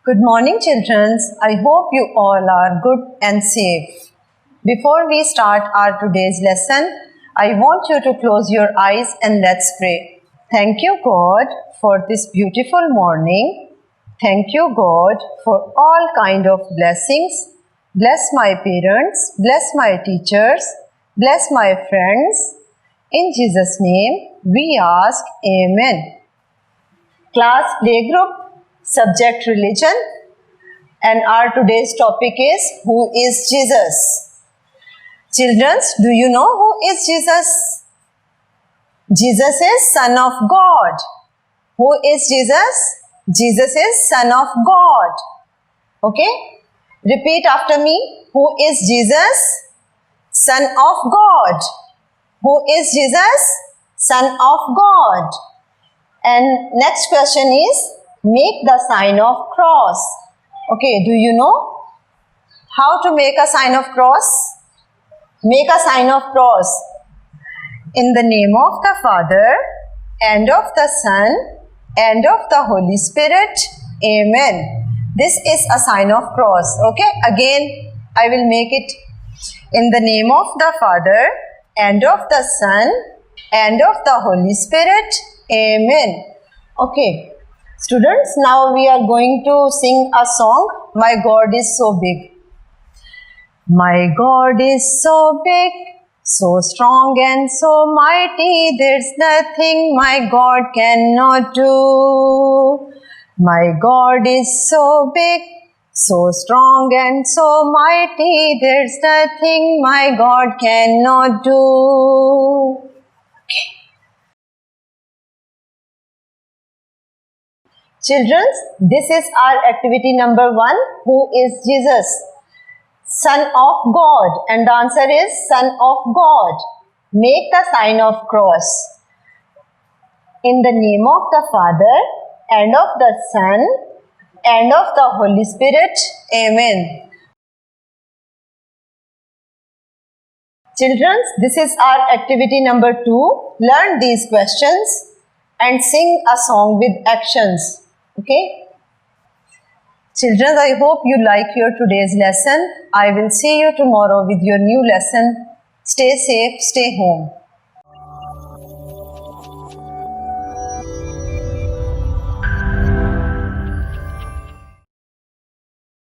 Good morning, children. I hope you all are good and safe. Before we start our today's lesson, I want you to close your eyes and let's pray. Thank you, God, for this beautiful morning. Thank you, God, for all kind of blessings. Bless my parents, bless my teachers, bless my friends. In Jesus' name, we ask, Amen. Class Playgroup, subject religion, and our today's topic is who is Jesus? Children, do you know who is Jesus? Jesus is Son of God. Who is Jesus? Jesus is Son of God. Okay? Repeat after me. Who is Jesus? Son of God. Who is Jesus? Son of God. And next question is, make the sign of cross. Okay, do you know how to make a sign of cross? Make a sign of cross. In the name of the Father, and of the Son, and of the Holy Spirit. Amen. This is a sign of cross. Okay, again I will make it. In the name of the Father, and of the Son, and of the Holy Spirit. Amen. Okay, students, now we are going to sing a song, My God is So Big. My God is so big, so strong and so mighty, there's nothing my God cannot do. My God is so big, so strong and so mighty, there's nothing my God cannot do. Okay. Children, this is our activity number 1. Who is Jesus? Son of God. And the answer is Son of God. Make the sign of cross. In the name of the Father, and of the Son, and of the Holy Spirit. Amen. Children, this is our activity number 2. Learn these questions and sing a song with actions. Okay? Children, I hope you like your today's lesson. I will see you tomorrow with your new lesson. Stay safe, stay home.